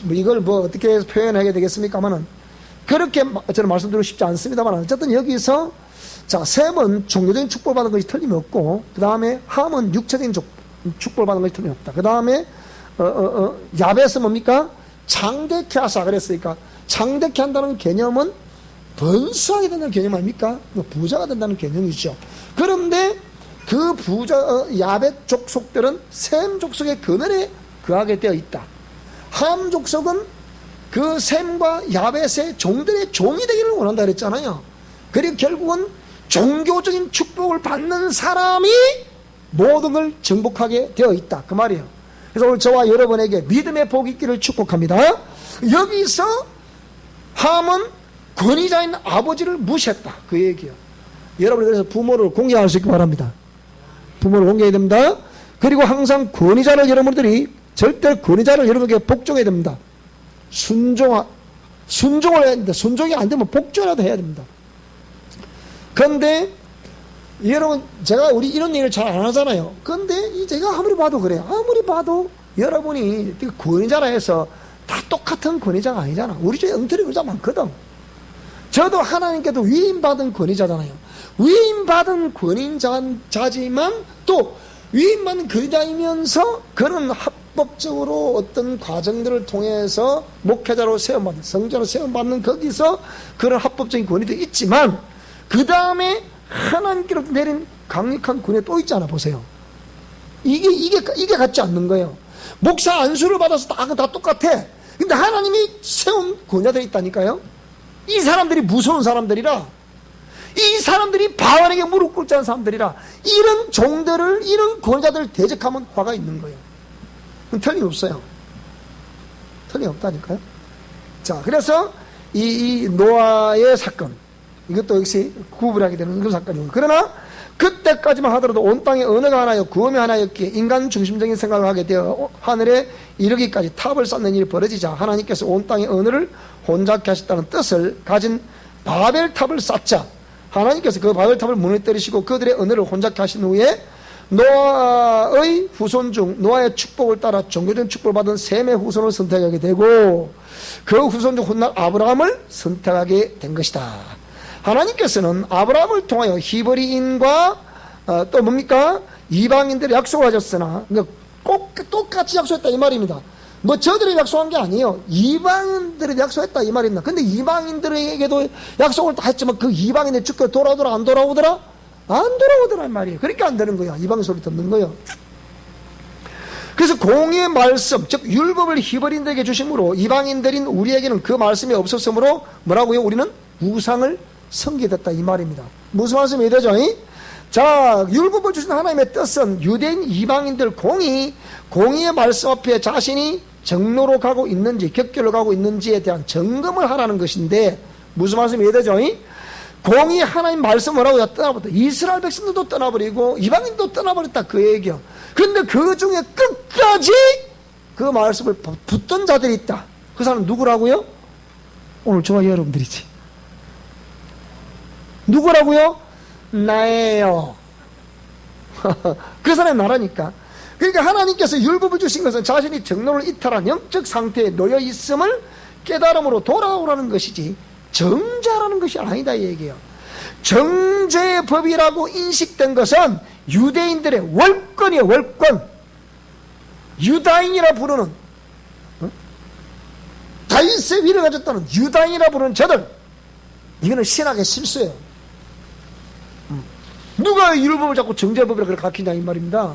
이걸 뭐 어떻게 표현하게 되겠습니까만은, 그렇게 저는 말씀드리고 싶지 않습니다만, 어쨌든 여기서, 자, 셈은 종교적인 축복을 받은 것이 틀림없고, 그 다음에 함은 육체적인 축복을 받은 것이 틀림없다. 그 다음에, 야벳은 뭡니까? 장대케 하사 그랬으니까, 장대케 한다는 개념은 번수하게 된다는 개념 아닙니까? 부자가 된다는 개념이죠. 그런데 그 야벳 족속들은 셈 족속의 근원에 거하게 되어 있다. 함 족속은 그 셈과 야벳의 종들의 종이 되기를 원한다 그랬잖아요. 그리고 결국은 종교적인 축복을 받는 사람이 모든 걸 정복하게 되어 있다. 그 말이에요. 그래서 오늘 저와 여러분에게 믿음의 복이 있기를 축복합니다. 여기서 함은 권위자인 아버지를 무시했다. 그 얘기예요. 여러분이 그래서 부모를 공경할 수 있기 바랍니다. 부모를 공경해야 됩니다. 그리고 항상 권위자를 여러분들이 절대 권위자를 여러분에게 복종해야 됩니다. 순종을 해야 됩니다. 순종이 안 되면 복종이라도 해야 됩니다. 그런데 여러분, 우리 이런 얘기를 잘 안 하잖아요. 그런데 제가 아무리 봐도 그래요. 아무리 봐도 여러분이 권위자라 해서 다 똑같은 권위자가 아니잖아. 우리 중에 엉터리 권위자 많거든. 저도 하나님께도 위임받은 권위자잖아요. 위임받은 권위자지만 또 위임받은 권위자이면서 그런 합법적으로 어떤 과정들을 통해서 목회자로 세움받는, 성자로 세움받는 거기서 그런 합법적인 권위도 있지만, 그 다음에 하나님께로부터 내린 강력한 권위 또 있잖아. 보세요. 이게 같지 않는 거예요. 목사 안수를 받아서 다 똑같아. 근데 하나님이 세운 권위자들이 있다니까요. 이 사람들이 무서운 사람들이라, 이 사람들이 바알에게 무릎 꿇지 않은 사람들이라, 이런 종들을, 이런 권위자들을 대적하면 화가 있는 거예요. 틀림없어요. 틀림없다니까요. 자, 그래서 이 노아의 사건, 이것도 역시 구분하게 되는 그런 사건이고, 그러나 그때까지만 하더라도 온 땅에 언어가 하나여 구음이 하나였기에 인간 중심적인 생각을 하게 되어 하늘에 이르기까지 탑을 쌓는 일이 벌어지자 하나님께서 온 땅에 언어를 혼잡케 하셨다는 뜻을 가진 바벨탑을 쌓자 하나님께서 그 바벨탑을 무너뜨리시고 그들의 언어를 혼잡케 하신 후에 노아의 후손 중 노아의 축복을 따라 종교적인 축복을 받은 셈의 후손을 선택하게 되고 그 후손 중 훗날 아브라함을 선택하게 된 것이다. 하나님께서는 아브라함을 통하여 히브리인과 또 뭡니까? 이방인들의 약속을 하셨으나 꼭 똑같이 약속했다 이 말입니다. 뭐 저들이 약속한 게 아니에요. 이방인들이 약속했다 이 말입니다. 근데 이방인들에게도 약속을 다 했지만 그 이방인의 주께 돌아오더라 안 돌아오더라? 안 돌아오더란 말이에요. 그러니까 안 되는 거야. 이방인 소리 듣는 거예요. 그래서 공의의 말씀, 즉 율법을 히브리인들에게 주심으로 이방인들인 우리에게는 그 말씀이 없었으므로 뭐라고요? 우리는 우상을 섬기겠다 이 말입니다. 무슨 말씀이 되죠? 자, 율법을 주신 하나님의 뜻은 유대인 이방인들 공의의 말씀 앞에 자신이 정로로 가고 있는지 격결로 가고 있는지에 대한 점검을 하라는 것인데 무슨 말씀이 되죠? 공의 하나님 말씀 뭐라고요? 떠나버렸다. 이스라엘 백성들도 떠나버리고 이방인도 떠나버렸다 그 얘기요. 근데 그 중에 끝까지 그 말씀을 붙던 자들이 있다. 그 사람은 누구라고요? 오늘 저와 여러분들이지. 누구라고요? 나예요. 그 사람이 나라니까. 그러니까 하나님께서 율법을 주신 것은 자신이 정로를 이탈한 영적 상태에 놓여 있음을 깨달음으로 돌아오라는 것이지 정죄하라는 것이 아니다 이 얘기예요. 정죄의 법이라고 인식된 것은 유대인들의 월권이에요. 월권. 유다인이라 부르는 다윗의 위를 가졌다는 유다인이라 부르는 저들, 이거는 신학의 실수예요. 누가 율법을 자꾸 정죄법이라고 가르치냐 이 말입니다.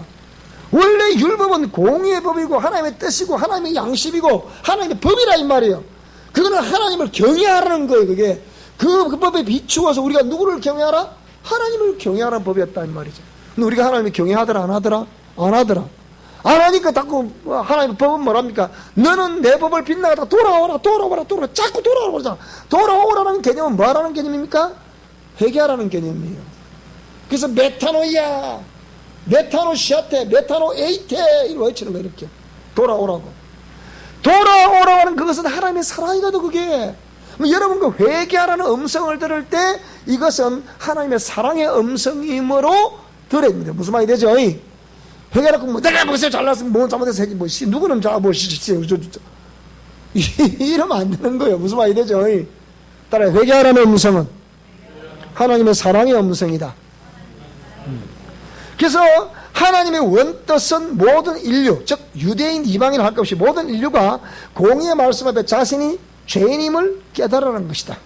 원래 율법은 공의의 법이고 하나님의 뜻이고 하나님의 양심이고 하나님의 법이라 이 말이에요. 그거는 하나님을 경외하라는 거예요. 그게 그 법에 비추어서 우리가 누구를 경외하라? 하나님을 경외하라는 법이었다 이 말이죠. 근데 우리가 하나님을 경외하더라 안 하더라? 안 하더라. 안 하니까 자꾸 하나님의 법은 뭐랍니까? 너는 내 법을 빗나가다 돌아오라 자꾸 돌아오라. 돌아오라는 개념은 뭐 하라는 개념입니까? 회개하라는 개념이에요. 그래서 메타노이야, 메타노시아테, 메타노에이테 이렇게 외치는 거예요. 이렇게 돌아오라고. 돌아오라는 그것은 하나님의 사랑이거든. 그게 여러분 그 회개하라는 음성을 들을 때 이것은 하나님의 사랑의 음성이므로 들어야 됩니다. 무슨 말이 되죠? 회개하라고 뭐 내가 무엇을 잘났으면 뭐 잘못해서 누구는 이러면 안 되는 거예요. 무슨 말이 되죠? 따라 회개하라는 음성은 하나님의 사랑의 음성이다. 그래서 하나님의 원뜻은 모든 인류, 즉 유대인 이방인 할 것 없이 모든 인류가 공의의 말씀 앞에 자신이 죄인임을 깨달으라는 것이다.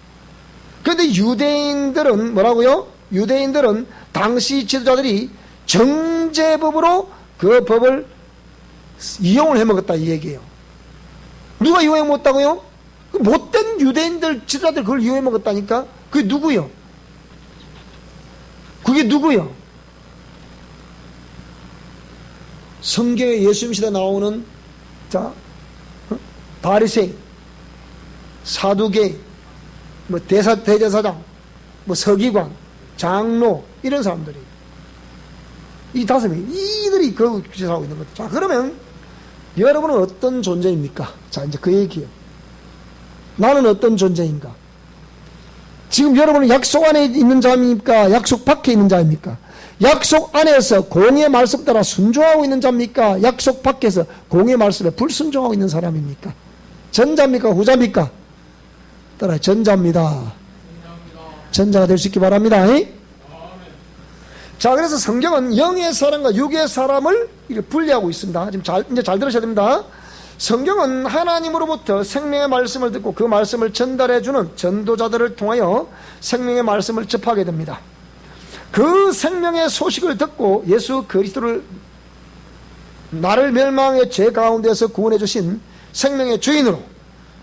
그런데 유대인들은 뭐라고요? 유대인들은 당시 지도자들이 정죄법으로 그 법을 이용을 해먹었다 이 얘기예요. 누가 이용해 먹었다고요? 못된 유대인들 지도자들 그걸 이용해 먹었다니까. 그게 누구요? 그게 누구요? 성경에 예수님 시대 나오는 바리새인, 사두개인, 뭐 대제사장, 뭐 서기관, 장로 이런 사람들이 이 5명이 이들이 그 주제하고 있는 거죠. 자, 그러면 여러분은 어떤 존재입니까? 자, 이제 그 얘기예요. 나는 어떤 존재인가? 지금 여러분은 약속 안에 있는 자입니까? 약속 밖에 있는 자입니까? 약속 안에서 공의의 말씀 따라 순종하고 있는 자입니까? 약속 밖에서 공의의 말씀에 불순종하고 있는 사람입니까? 전자입니까? 후자입니까? 따라 전자입니다. 전자가 될 수 있기 바랍니다. 자, 그래서 성경은 영의 사람과 육의 사람을 이렇게 분리하고 있습니다. 지금 이제 잘 들으셔야 됩니다. 성경은 하나님으로부터 생명의 말씀을 듣고 그 말씀을 전달해주는 전도자들을 통하여 생명의 말씀을 접하게 됩니다. 그 생명의 소식을 듣고 예수 그리스도를 나를 멸망의 죄 가운데서 구원해 주신 생명의 주인으로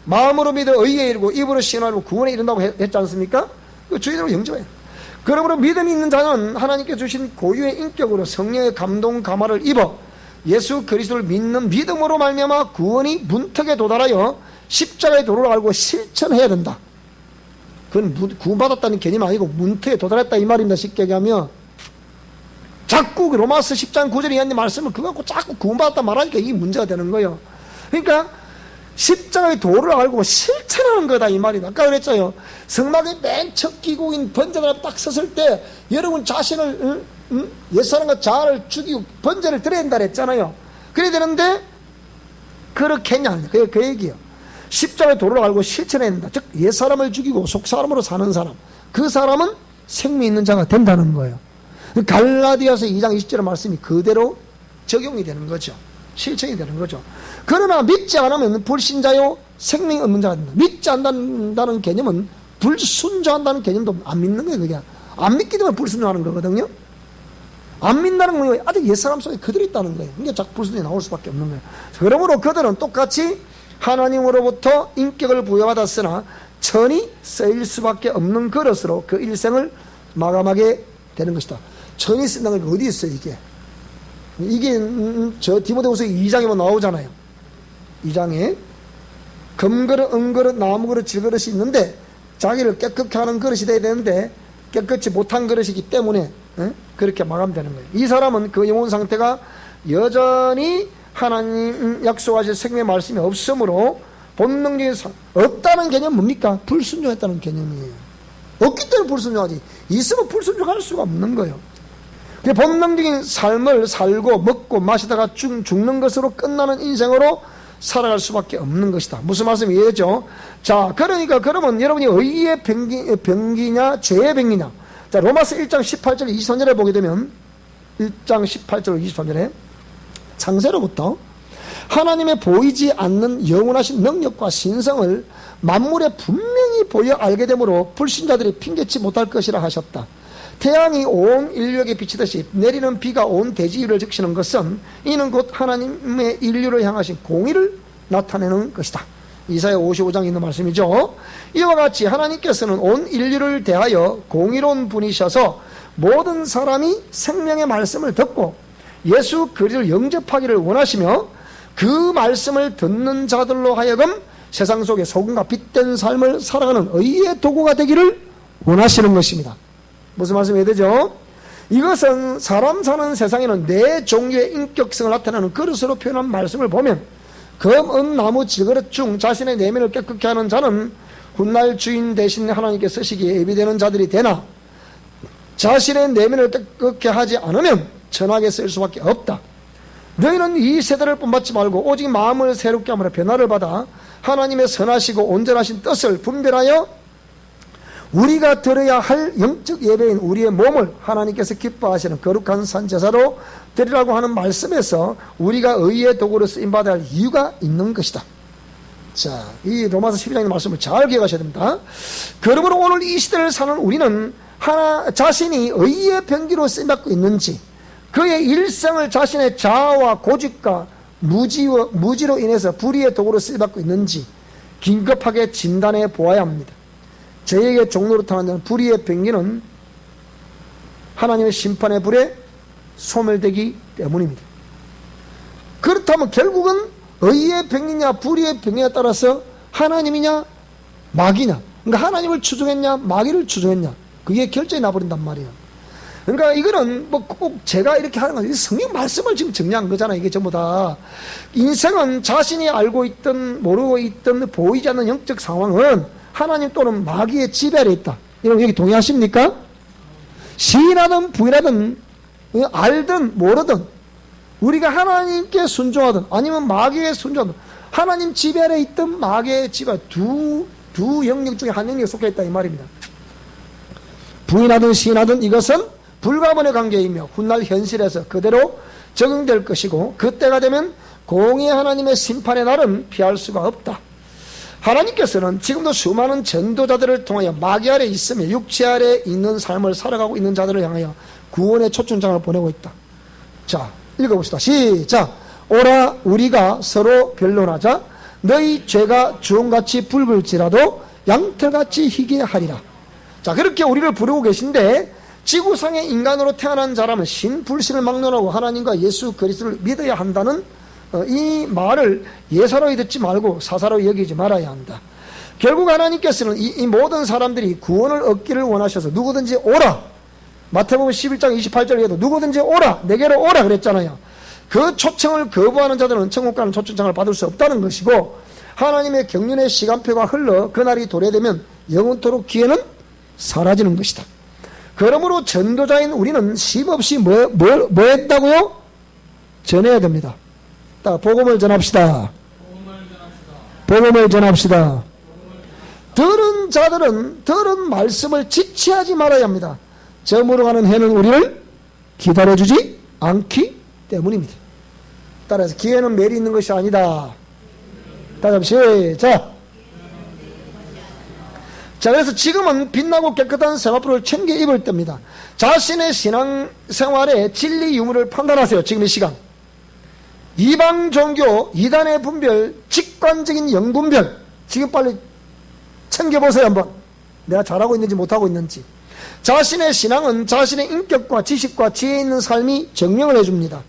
마음으로 믿어 의에 이르고 입으로 신앙하고 구원에 이른다고 했지 않습니까? 그 주인으로 영접해요. 그러므로 믿음이 있는 자는 하나님께 주신 고유의 인격으로 성령의 감동 감화를 입어 예수 그리스도를 믿는 믿음으로 말미암아 구원이 문턱에 도달하여 십자가의 도를 알고 실천해야 된다. 그건 구원받았다는 개념이 아니고 문턱에 도달했다 이 말입니다. 쉽게 얘기하면 자꾸 로마서 10장 9절에 있는 말씀을 그거 갖고 자꾸 구원받았다 말하니까 이게 문제가 되는 거예요. 그러니까 십자가의 도를 알고 실천하는 거다 이 말이다. 아까 그랬잖아요. 성막의 맨 첫 기구인 번제를 앞에 딱 섰을 때 여러분 자신을 옛사람과 자아를 죽이고 번제를 드려야 된다 그랬잖아요. 그래야 되는데 그렇게 했냐, 그 얘기예요. 십자가의 도를 알고 실천해야 된다. 즉 옛사람을 죽이고 속사람으로 사는 사람, 그 사람은 생명 있는 자가 된다는 거예요. 갈라디아서 2장 20절의 말씀이 그대로 적용이 되는 거죠. 실천이 되는 거죠. 그러나 믿지 않으면 불신자요 생명이 없는 자가 된다. 믿지 않는다는 개념은 불순종한다는 개념도 안 믿는 거예요. 그게 안 믿기 때문에 불순종하는 거거든요. 안 믿는다는 건 아직 옛사람 속에 그대로 있다는 거예요. 그러니까 자꾸 불순종이 나올 수밖에 없는 거예요. 그러므로 그들은 똑같이 하나님으로부터 인격을 부여받았으나 천이 쓰일 수밖에 없는 그릇으로 그 일생을 마감하게 되는 것이다. 천이 쓴다는 게 어디 있어요 이게? 이게 저 디모데후서 2장에만 나오잖아요. 2장에 금그릇, 은그릇, 나무그릇, 질그릇이 있는데 자기를 깨끗하게 하는 그릇이 돼야 되는데 깨끗이 못한 그릇이기 때문에 그렇게 마감되는 거예요. 이 사람은 그 영혼 상태가 여전히 하나님 약속하실 생명의 말씀이 없으므로 본능적인 없다는 개념은 뭡니까? 불순종했다는 개념이에요. 없기 때문에 불순종하지. 있으면 불순종할 수가 없는 거예요. 본능적인 삶을 살고 먹고 마시다가 죽는 것으로 끝나는 인생으로 살아갈 수밖에 없는 것이다. 무슨 말씀이에요? 자, 그러니까 그러면 여러분이 의의 병기냐 죄의 병기냐. 자, 로마서 1장 18절 23절에 보게 되면 1장 18절 23절에 창세로부터 하나님의 보이지 않는 영원하신 능력과 신성을 만물에 분명히 보여 알게 되므로 불신자들이 핑계치 못할 것이라 하셨다. 태양이 온 인류에게 비치듯이 내리는 비가 온 대지 위를 적시는 것은 이는 곧 하나님의 인류를 향하신 공의를 나타내는 것이다. 이사야 55장에 있는 말씀이죠. 이와 같이 하나님께서는 온 인류를 대하여 공의로운 분이셔서 모든 사람이 생명의 말씀을 듣고 예수 그리스도를 영접하기를 원하시며 그 말씀을 듣는 자들로 하여금 세상 속에 소금과 빛된 삶을 살아가는 의의 도구가 되기를 원하시는 것입니다. 무슨 말씀이 되죠? 이것은 사람 사는 세상에는 네 종류의 인격성을 나타내는 그릇으로 표현한 말씀을 보면 금, 은, 나무, 질그릇 중 자신의 내면을 깨끗게 하는 자는 훗날 주인 대신 하나님께 쓰시기에 예비되는 자들이 되나 자신의 내면을 깨끗게 하지 않으면 천하게 쓸 수밖에 없다. 너희는 이 세대를 본받지 말고 오직 마음을 새롭게 함으로 변화를 받아 하나님의 선하시고 온전하신 뜻을 분별하여 우리가 드려야 할 영적 예배인 우리의 몸을 하나님께서 기뻐하시는 거룩한 산제사로 드리라고 하는 말씀에서 우리가 의의 도구로 쓰임받아야 할 이유가 있는 것이다. 자, 이 로마서 12장의 말씀을 잘 기억하셔야 됩니다. 그러므로 오늘 이 시대를 사는 우리는 자신이 의의 병기로 쓰임받고 있는지 그의 일생을 자신의 자아와 고집과 무지로 인해서 불의의 도구로 쓰임받고 있는지 긴급하게 진단해 보아야 합니다. 저에게 종로로 타는 불의의 병기는 하나님의 심판의 불에 소멸되기 때문입니다. 그렇다면 결국은 의의 병이냐 불의의 병이냐에 따라서 하나님이냐 마귀냐, 그러니까 하나님을 추종했냐 마귀를 추종했냐 그게 결정이 나버린단 말이에요. 그러니까 이거는 뭐 꼭 제가 이렇게 하는 건 아니고 성경 말씀을 지금 정리한 거잖아요. 이게 전부 다 인생은 자신이 알고 있든 모르고 있든 보이지 않는 영적 상황은 하나님 또는 마귀의 지배 아래 있다. 여러분 여기 동의하십니까? 시인하든 부인하든 알든 모르든 우리가 하나님께 순종하든 아니면 마귀에 순종하든 하나님 지배 아래 있든 마귀의 지배 두 영역 중에 한 영역에 속해 있다 이 말입니다. 부인하든 시인하든 이것은 불가분의 관계이며 훗날 현실에서 그대로 적용될 것이고 그때가 되면 공의 하나님의 심판의 날은 피할 수가 없다. 하나님께서는 지금도 수많은 전도자들을 통하여 마귀 아래 있으며 육체 아래 있는 삶을 살아가고 있는 자들을 향하여 구원의 초청장을 보내고 있다. 자, 읽어봅시다. 시작. 오라 우리가 서로 변론하자. 너희 죄가 주홍같이 붉을지라도 양털같이 희게 하리라. 자, 그렇게 우리를 부르고 계신데 지구상의 인간으로 태어난 자라면 신불신을 막론하고 하나님과 예수 그리스도를 믿어야 한다는 이 말을 예사로이 듣지 말고 사사로이 여기지 말아야 한다. 결국 하나님께서는 이 모든 사람들이 구원을 얻기를 원하셔서 누구든지 오라 마태복음 11장 28절에도 누구든지 오라, 내게로 오라 그랬잖아요. 그 초청을 거부하는 자들은 천국 가는 초청장을 받을 수 없다는 것이고, 하나님의 경륜의 시간표가 흘러 그날이 도래되면 영원토록 기회는 사라지는 것이다. 그러므로 전도자인 우리는 쉼없이 뭐 했다고요? 전해야 됩니다. 복음을 전합시다. 복음을 전합시다. 들은 자들은 들은 말씀을 지체하지 말아야 합니다. 저물어 가는 해는 우리를 기다려주지 않기 때문입니다. 따라서 기회는 매리 있는 것이 아니다. 다시 시작. 자, 그래서 지금은 빛나고 깨끗한 세마포를 챙겨 입을 때입니다. 자신의 신앙생활에 진리 유무를 판단하세요. 지금 이 시간. 이방 종교, 이단의 분별, 직관적인 영분별, 지금 빨리 챙겨보세요. 한번 내가 잘하고 있는지 못하고 있는지. 자신의 신앙은 자신의 인격과 지식과 지혜 있는 삶이 증명을 해줍니다.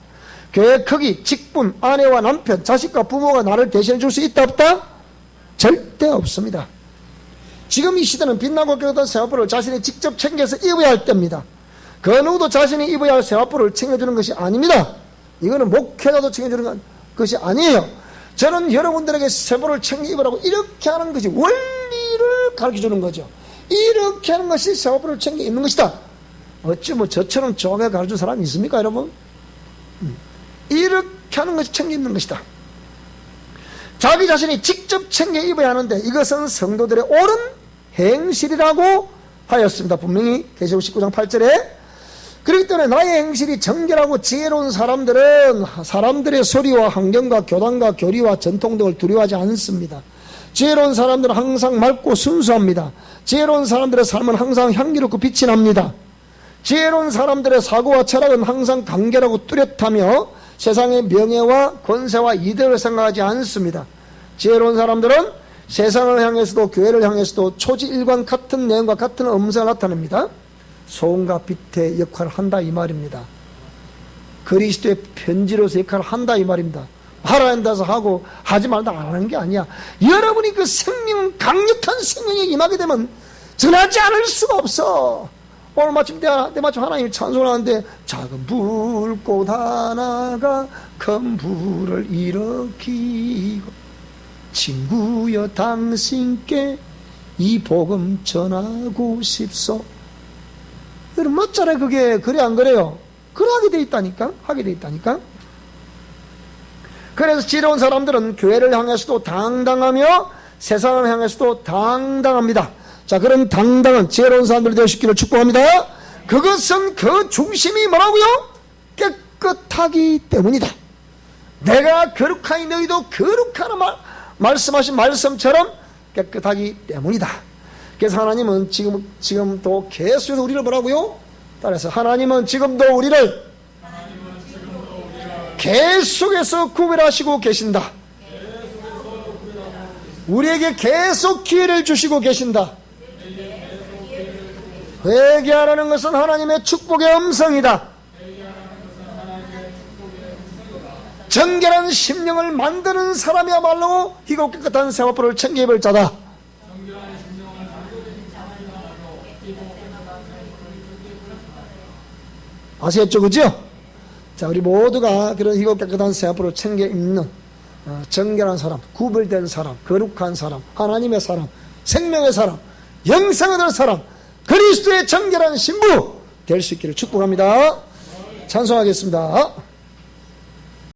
교회 크기, 직분, 아내와 남편, 자식과 부모가 나를 대신해 줄 수 있다 없다? 절대 없습니다. 지금 이 시대는 빛나고 깨끗한 세마포를 자신이 직접 챙겨서 입어야 할 때입니다. 그 누구도 자신이 입어야 할 세마포를 챙겨주는 것이 아닙니다. 이거는 목회자도 챙겨주는 것이 아니에요. 저는 여러분들에게 세마포를 챙겨 입으라고 이렇게 하는 것이 원리를 가르쳐주는 거죠. 이렇게 하는 것이 세마포를 챙겨 입는 것이다. 어찌 뭐 저처럼 정확하게 가르쳐준 사람이 있습니까, 여러분? 이렇게 하는 것이 챙겨 입는 것이다. 자기 자신이 직접 챙겨 입어야 하는데 이것은 성도들의 옳은 행실이라고 하였습니다. 분명히 계시록 19장 8절에. 그렇기 때문에 나의 행실이 정결하고 지혜로운 사람들은 사람들의 소리와 환경과 교단과 교리와 전통 등을 두려워하지 않습니다. 지혜로운 사람들은 항상 맑고 순수합니다. 지혜로운 사람들의 삶은 항상 향기롭고 빛이 납니다. 지혜로운 사람들의 사고와 철학은 항상 간결하고 뚜렷하며 세상의 명예와 권세와 이득을 생각하지 않습니다. 지혜로운 사람들은 세상을 향해서도 교회를 향해서도 초지일관 같은 내용과 같은 음성을 나타냅니다. 소음과 빛의 역할을 한다 이 말입니다. 그리스도의 편지로서 역할을 한다 이 말입니다. 하라 한다서 하고 하지 말다 안 하는 게 아니야. 여러분이 그 생명, 강력한 생명에 임하게 되면 전하지 않을 수가 없어. 오늘 마침 내 마침 하나님이 찬송을 하는데 작은 불꽃 하나가 큰 불을 일으키고 친구여 당신께 이 복음 전하고 싶소. 여러분 멋져라. 그게 그래 안 그래요? 그래 하게 돼 있다니까. 하게 돼 있다니까. 그래서 지혜로운 사람들은 교회를 향해서도 당당하며 세상을 향해서도 당당합니다. 자, 그런 당당한 지혜로운 사람들이 되시기를 축복합니다. 그것은 그 중심이 뭐라고요? 깨끗하기 때문이다. 내가 거룩하니 너희도 거룩하라 말씀하신 말씀처럼 깨끗하기 때문이다. 그래서 하나님은 지금도 계속해서 우리를 뭐라고요? 따라서 하나님은 지금도 우리를 계속해서 구별하시고 계신다. 우리에게 계속 기회를 주시고 계신다. 회개하라는 것은 하나님의 축복의 음성이다. 정결한 심령을 만드는 사람이야말로 희고 깨끗한 세마포를 챙겨 입을 자다. 아시겠죠? 그죠? 자, 우리 모두가 그런 희고 깨끗한 세마포를 챙겨 입는 정결한 사람, 구별된 사람, 거룩한 사람, 하나님의 사람, 생명의 사람, 영생을 얻을 사람, 그리스도의 정결한 신부 될 수 있기를 축복합니다. 찬송하겠습니다.